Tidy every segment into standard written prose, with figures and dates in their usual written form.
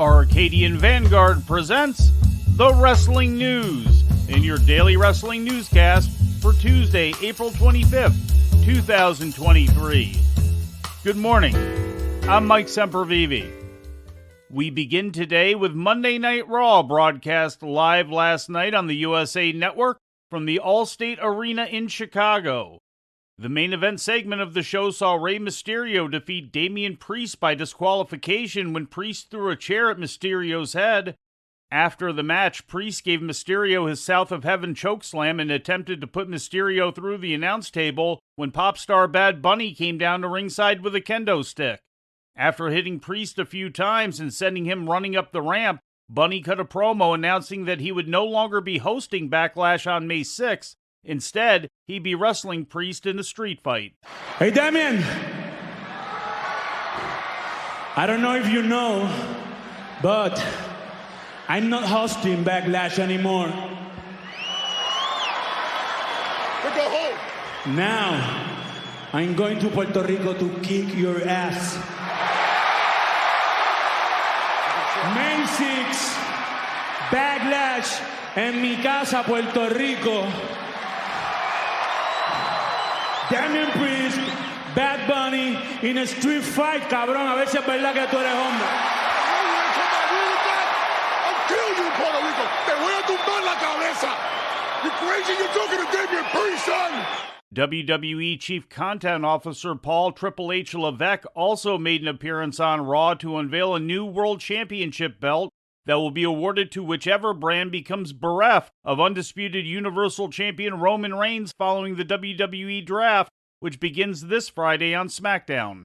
Arcadian Vanguard presents The Wrestling News in your daily wrestling newscast for Tuesday, April 25th, 2023. Good morning. I'm Mike Sempervive. We begin today with Monday Night Raw, broadcast live last night on the USA Network from the Allstate Arena in Chicago. The main event segment of the show saw Rey Mysterio defeat Damian Priest by disqualification when Priest threw a chair at Mysterio's head. After the match, Priest gave Mysterio his South of Heaven chokeslam and attempted to put Mysterio through the announce table when pop star Bad Bunny came down to ringside with a kendo stick. After hitting Priest a few times and sending him running up the ramp, Bunny cut a promo announcing that he would no longer be hosting Backlash on May 6th. Instead, he'd be wrestling Priest in a street fight. Hey, Damian. I don't know if you know, but I'm not hosting Backlash anymore. We go home. Now, I'm going to Puerto Rico to kick your ass. May 6, Backlash en mi casa, Puerto Rico. Damian Priest, Bad Bunny, in a street fight, cabrón, a ver si es verdad que tú eres hombre. I'll kill you in Puerto Rico. Te voy a tumbar la cabeza. You crazy? You're talking to Damian Priest, son. WWE Chief Content Officer Paul Triple H Levesque also made an appearance on Raw to unveil a new World Championship belt that will be awarded to whichever brand becomes bereft of undisputed Universal Champion Roman Reigns following the WWE Draft, which begins this Friday on SmackDown.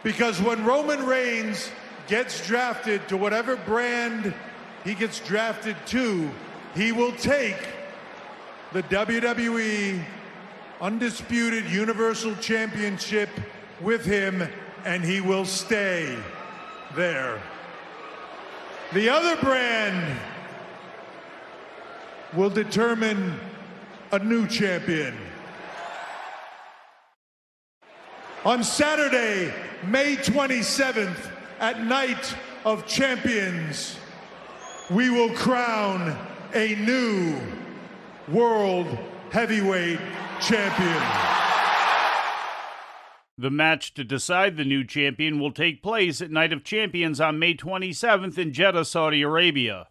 Because when Roman Reigns gets drafted to whatever brand he gets drafted to, he will take the WWE Undisputed Universal Championship with him, and he will stay there. The other brand will determine a new champion. On Saturday, May 27th, at Night of Champions, we will crown a new World Heavyweight Champion. The match to decide the new champion will take place at Night of Champions on May 27th in Jeddah, Saudi Arabia.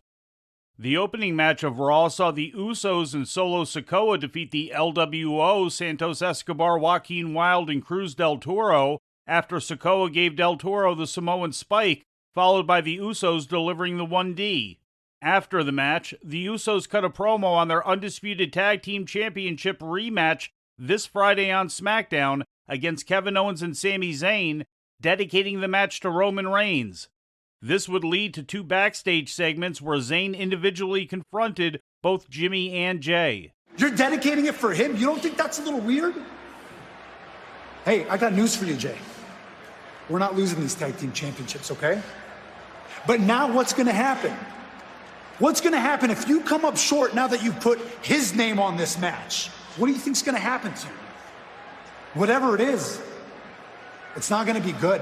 The opening match of Raw saw the Usos and Solo Sikoa defeat the LWO, Santos Escobar, Joaquin Wilde, and Cruz del Toro after Sikoa gave del Toro the Samoan Spike, followed by the Usos delivering the 1D. After the match, the Usos cut a promo on their Undisputed Tag Team Championship rematch this Friday on SmackDown against Kevin Owens and Sami Zayn, dedicating the match to Roman Reigns. This would lead to two backstage segments where Zayn individually confronted both Jimmy and Jay. You're dedicating it for him? You don't think that's a little weird? Hey, I got news for you, Jay. We're not losing these tag team championships, okay? But now what's gonna happen? What's gonna happen if you come up short now that you've put his name on this match? What do you think's gonna happen to you? Whatever it is, it's not gonna be good.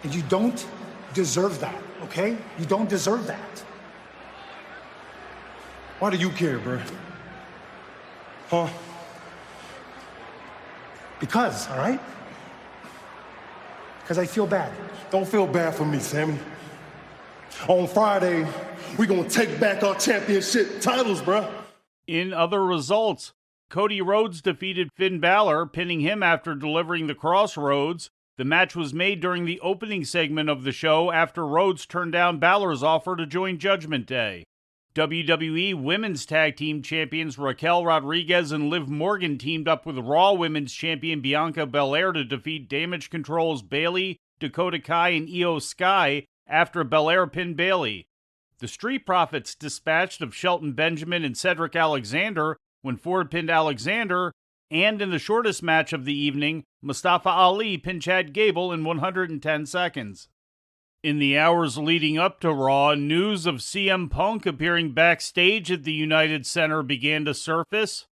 And you don't deserve that, okay? You don't deserve that. Why do you care, bro? Huh? Because, all right? Because I feel bad. Don't feel bad for me, Sammy. On Friday, we're gonna take back our championship titles, bro. In other results, Cody Rhodes defeated Finn Balor, pinning him after delivering the Crossroads. The match was made during the opening segment of the show after Rhodes turned down Balor's offer to join Judgment Day. WWE Women's Tag Team Champions Raquel Rodriguez and Liv Morgan teamed up with Raw Women's Champion Bianca Belair to defeat Damage Control's Bayley, Dakota Kai, and Io Sky after Belair pinned Bayley. The Street Profits dispatched of Shelton Benjamin and Cedric Alexander when Ford pinned Alexander, and in the shortest match of the evening, Mustafa Ali pinned Chad Gable in 110 seconds. In the hours leading up to Raw, news of CM Punk appearing backstage at the United Center began to surface.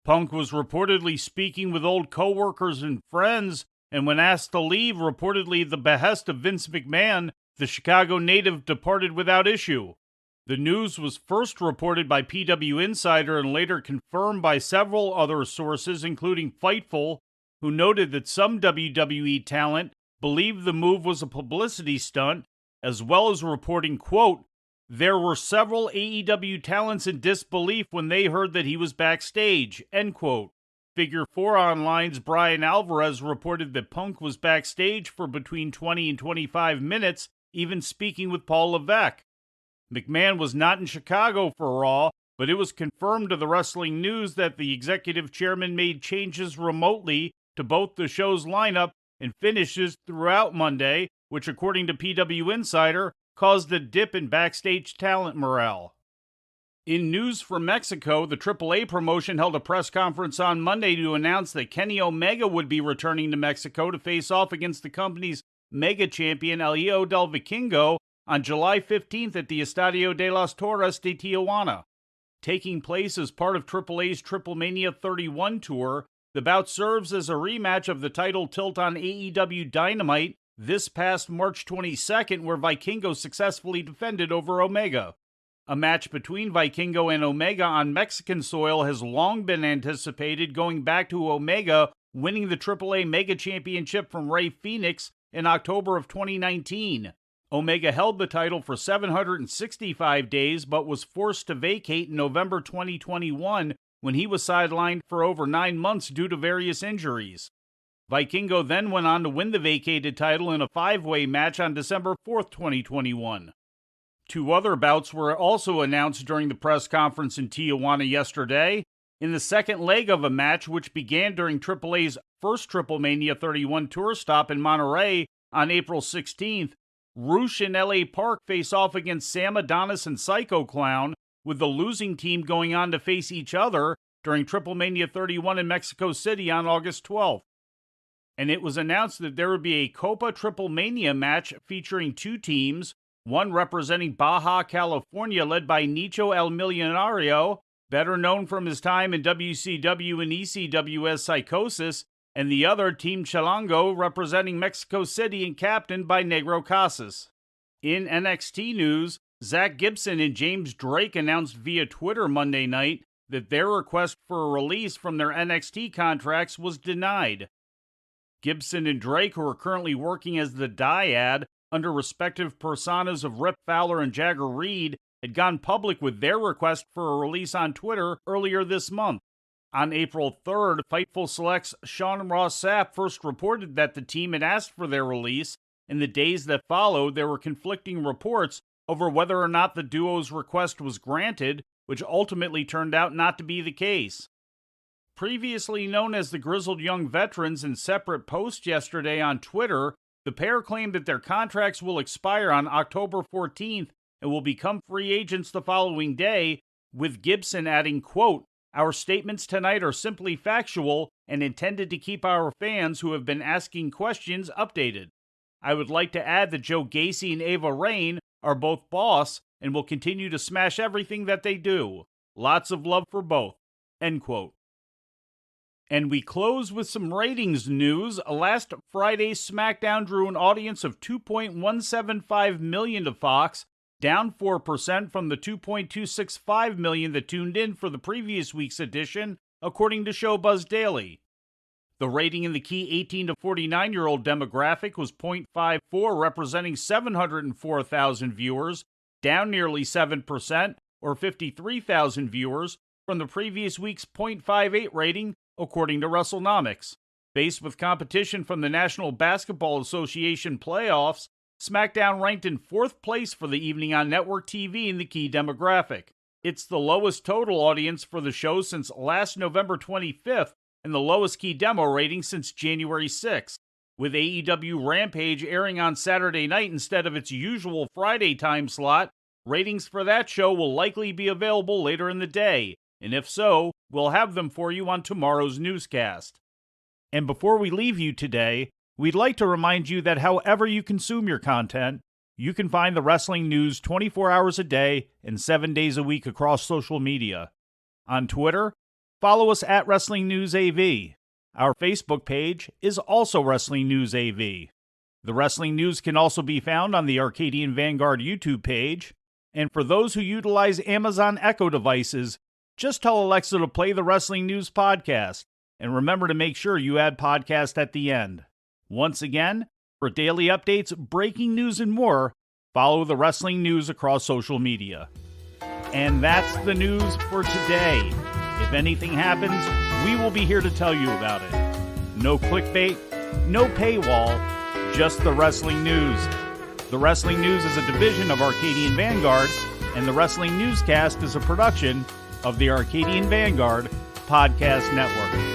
Punk was reportedly speaking with old co-workers and friends, and when asked to leave, reportedly at the behest of Vince McMahon, the Chicago native departed without issue. The news was first reported by PW Insider and later confirmed by several other sources, including Fightful, who noted that some WWE talent believed the move was a publicity stunt, as well as reporting, quote, "There were several AEW talents in disbelief when they heard that he was backstage," end quote. Figure 4 Online's Brian Alvarez reported that Punk was backstage for between 20 and 25 minutes, even speaking with Paul Levesque. McMahon was not in Chicago for Raw, but it was confirmed to the Wrestling News that the executive chairman made changes remotely to both the show's lineup and finishes throughout Monday, which, according to PW Insider, caused a dip in backstage talent morale. In news from Mexico, the AAA promotion held a press conference on Monday to announce that Kenny Omega would be returning to Mexico to face off against the company's mega champion El Hijo del Vikingo on July 15th at the Estadio de las Torres de Tijuana. Taking place as part of AAA's Triplemania 31 tour, the bout serves as a rematch of the title tilt on AEW Dynamite this past March 22nd, where Vikingo successfully defended over Omega. A match between Vikingo and Omega on Mexican soil has long been anticipated, going back to Omega winning the AAA Mega Championship from Rey Fenix in October of 2019. Omega held the title for 765 days, but was forced to vacate in November 2021 when he was sidelined for over 9 months due to various injuries. Vikingo then went on to win the vacated title in a 5-way match on December 4th, 2021. 2 other bouts were also announced during the press conference in Tijuana yesterday. In the second leg of a match, which began during AAA's first Triplemania 31 tour stop in Monterrey on April 16th, Rush and LA Park face off against Sam Adonis and Psycho Clown, with the losing team going on to face each other during Triplemania 31 in Mexico City on August 12th. And it was announced that there would be a Copa Triplemania match featuring 2 teams, one representing Baja California led by Nicho El Millonario, better known from his time in WCW and ECW as Psychosis, and the other, Team Chilango, representing Mexico City and captained by Negro Casas. In NXT news, Zach Gibson and James Drake announced via Twitter Monday night that their request for a release from their NXT contracts was denied. Gibson and Drake, who are currently working as the Dyad under respective personas of Rip Fowler and Jagger Reed, had gone public with their request for a release on Twitter earlier this month. On April 3rd, Fightful Select's Sean Ross Sapp first reported that the team had asked for their release. In the days that followed, there were conflicting reports over whether or not the duo's request was granted, which ultimately turned out not to be the case. Previously known as the Grizzled Young Veterans, in separate posts yesterday on Twitter, the pair claimed that their contracts will expire on October 14th and will become free agents the following day, with Gibson adding, quote, "Our statements tonight are simply factual and intended to keep our fans who have been asking questions updated. I would like to add that Joe Gacy and Ava Raine are both boss and will continue to smash everything that they do. Lots of love for both," end quote. And we close with some ratings news. Last Friday's SmackDown drew an audience of 2.175 million to Fox, down 4% from the 2.265 million that tuned in for the previous week's edition, according to Showbuzz Daily. The rating in the key 18 to 49-year-old demographic was 0.54, representing 704,000 viewers, down nearly 7%, or 53,000 viewers, from the previous week's 0.58 rating, according to WrestleNomics. Faced with competition from the National Basketball Association playoffs, SmackDown ranked in 4th place for the evening on network TV in the key demographic. It's the lowest total audience for the show since last November 25th, and the lowest key demo rating since January 6th. With AEW Rampage airing on Saturday night instead of its usual Friday time slot, ratings for that show will likely be available later in the day, and if so, we'll have them for you on tomorrow's newscast. And before we leave you today, we'd like to remind you that however you consume your content, you can find the wrestling news 24 hours a day and 7 days a week across social media. On Twitter, follow us at Wrestling News AV. Our Facebook page is also Wrestling News AV. The wrestling news can also be found on the Arcadian Vanguard YouTube page. And for those who utilize Amazon Echo devices, just tell Alexa to play the Wrestling News Podcast. And remember to make sure you add podcast at the end. Once again, for daily updates, breaking news, and more, follow the wrestling news across social media. And that's the news for today. If anything happens, we will be here to tell you about it. No clickbait, no paywall, just the wrestling news. The Wrestling News is a division of Arcadian Vanguard, and the Wrestling Newscast is a production of the Arcadian Vanguard Podcast Network.